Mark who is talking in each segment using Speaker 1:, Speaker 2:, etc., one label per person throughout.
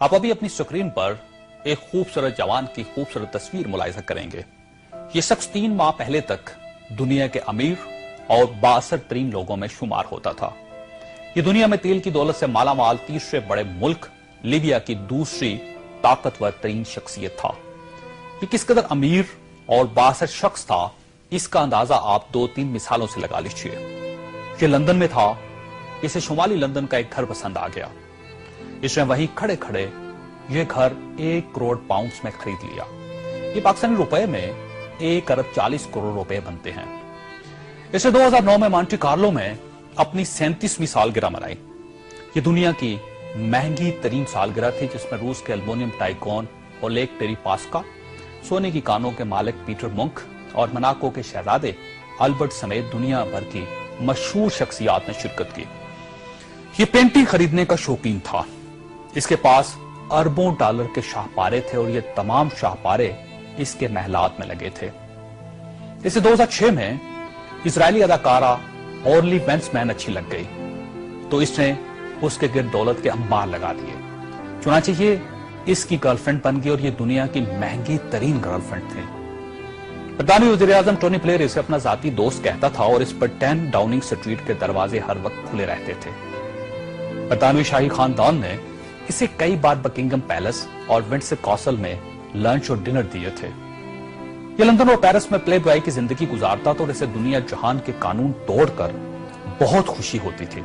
Speaker 1: آپ ابھی اپنی سکرین پر ایک خوبصورت جوان کی خوبصورت تصویر ملاحظہ کریں گے۔ یہ شخص 3 ماہ پہلے تک دنیا کے امیر اور بااثر ترین لوگوں میں شمار ہوتا تھا۔ یہ دنیا میں تیل کی دولت سے مالا مال تیسرے بڑے ملک لیبیا کی دوسری طاقتور ترین شخصیت تھا۔ یہ کس قدر امیر اور بااثر شخص تھا، اس کا اندازہ آپ 2-3 مثالوں سے لگا لیجئے۔ یہ لندن میں تھا، اسے شمالی لندن کا ایک گھر پسند آ گیا۔ اس نے وہیں کھڑے کھڑے یہ گھر 1 کروڑ پاؤنڈز میں خرید لیا۔ یہ پاکستانی روپے میں 1 ارب 40 کروڑ روپے بنتے ہیں۔ اس نے 2009 میں مانٹی کارلو میں اپنی 37ویں سالگرہ منائی۔ یہ دنیا کی مہنگی ترین سالگرہ تھی، جس میں روس کے المونیم ٹائکون اولیگ ٹیریپاسکا، سونے کی کانوں کے مالک پیٹر منک اور مناکو کے شہزادے البرٹ سمیت دنیا بھر کی مشہور شخصیات نے شرکت کی۔ یہ پینٹنگ خریدنے کا شوقین تھا۔ اس کے پاس اربوں ڈالر کے شاہپارے تھے اور یہ تمام شاہپارے اس کے محلات میں لگے تھے۔ اسے 2006 میں اسرائیلی اداکارہ اورلی وینسمین اچھی لگ گئی تو اس نے اس کے گرد دولت کے انبار لگا دیے۔ چنانچہ یہ اس کی گرل فرینڈ بن گئی اور یہ دنیا کی مہنگی ترین گرل فرینڈ تھی۔ برطانوی وزیر اعظم ٹونی بلیئر اسے اپنا ذاتی دوست کہتا تھا اور اس پر 10 ڈاؤننگ سٹریٹ کے دروازے ہر وقت کھلے رہتے تھے۔ برطانوی شاہی خاندان نے اسے کئی بار بکنگم پیلس اور ونڈسر کاسل میں لنچ اور ڈنر دیے تھے۔ یہ لندن اور پیرس میں پلے بوائے کی زندگی گزارتا تھا اور اسے دنیا جہان کے قانون توڑ کر بہت خوشی ہوتی تھی۔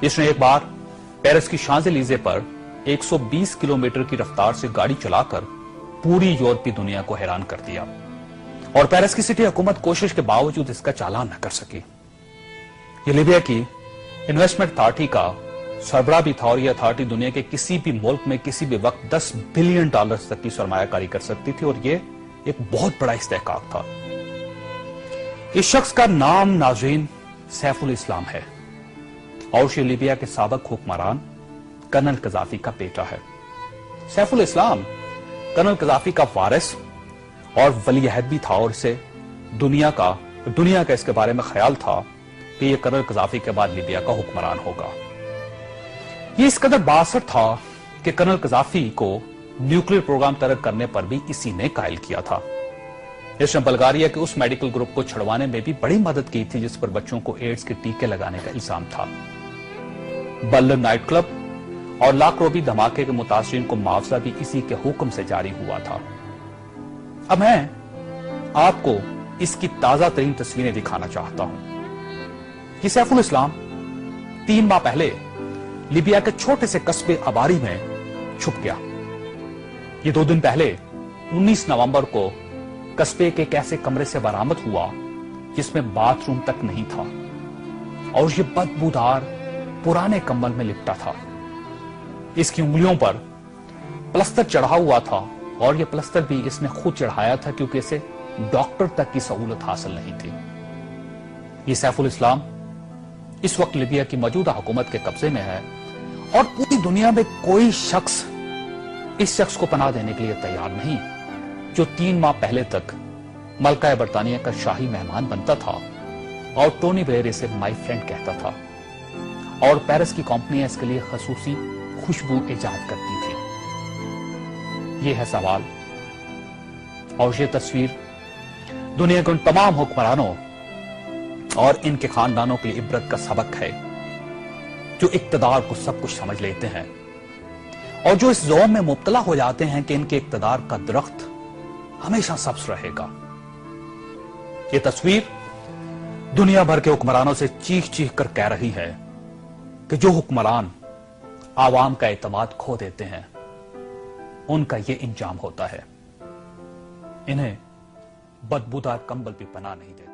Speaker 1: اس نے ایک بار پیرس کی شانزے-لیزے پر 120 کلومیٹر کی رفتار سے گاڑی چلا کر پوری یورپی دنیا کو حیران کر دیا اور پیرس کی سٹی حکومت کوشش کے باوجود اس کا چالان نہ کر سکی۔ یہ لیبیا کی انویسٹمنٹ اتھارٹی کا سربراہ بھی تھا اور یہ اتھارٹی دنیا کے کسی بھی ملک میں کسی بھی وقت 10 بلین ڈالر تک کی سرمایہ کاری کر سکتی تھی اور یہ ایک بہت بڑا استحقاق تھا۔ اس شخص کا نام ناظرین سیف الاسلام ہے اور یہ لیبیا کے سابق حکمران کرنل قذافی کا بیٹا ہے۔ سیف الاسلام کرنل قذافی کا وارث اور ولی عہد بھی تھا اور اسے دنیا کا اس کے بارے میں خیال تھا کہ یہ کرنل قذافی کے بعد لیبیا کا حکمران ہوگا۔ یہ اس قدر بااثر تھا کہ کرنل قذافی کو نیوکلیر پروگرام ترک کرنے پر بھی اسی نے قائل کیا تھا۔ اس نے بلغاریہ کے اس میڈیکل گروپ کو چھڑوانے میں بھی بڑی مدد کی تھی جس پر بچوں کو ایڈز کے ٹیکے لگانے کا الزام تھا۔ بلر نائٹ کلب اور لاکروبی دھماکے کے متاثرین کو معاوضہ بھی اسی کے حکم سے جاری ہوا تھا۔ اب میں آپ کو اس کی تازہ ترین تصویریں دکھانا چاہتا ہوں۔ یہ سیف الاسلام 3 ماہ پہلے لیبیا کے چھوٹے سے قصبے اباری میں چھپ گیا۔ یہ 2 دن پہلے 19 نومبر کو قصبے کے ایک ایسے کمرے سے برآمد ہوا جس میں باتھ روم تک نہیں تھا اور یہ بدبودار پرانے کمبل میں لپٹا تھا۔ اس کی انگلیوں پر پلستر چڑھا ہوا تھا اور یہ پلستر بھی اس نے خود چڑھایا تھا کیونکہ اسے ڈاکٹر تک کی سہولت حاصل نہیں تھی۔ یہ سیف الاسلام اس وقت لیبیا کی موجودہ حکومت کے قبضے میں ہے اور پوری دنیا میں کوئی شخص اس شخص کو پناہ دینے کے لیے تیار نہیں جو 3 ماہ پہلے تک ملکہ برطانیہ کا شاہی مہمان بنتا تھا اور ٹونی بلیئر اسے مائی فرینڈ کہتا تھا اور پیرس کی کمپنیاں اس کے لیے خصوصی خوشبو ایجاد کرتی تھی۔ یہ ہے سوال اور یہ تصویر دنیا کے ان تمام حکمرانوں اور ان کے خاندانوں کے لیے عبرت کا سبق ہے جو اقتدار کو سب کچھ سمجھ لیتے ہیں اور جو اس زوم میں مبتلا ہو جاتے ہیں کہ ان کے اقتدار کا درخت ہمیشہ سبز رہے گا۔ یہ تصویر دنیا بھر کے حکمرانوں سے چیخ چیخ کر کہہ رہی ہے کہ جو حکمران عوام کا اعتماد کھو دیتے ہیں ان کا یہ انجام ہوتا ہے۔ انہیں بدبودار کمبل بھی پناہ نہیں دیتے۔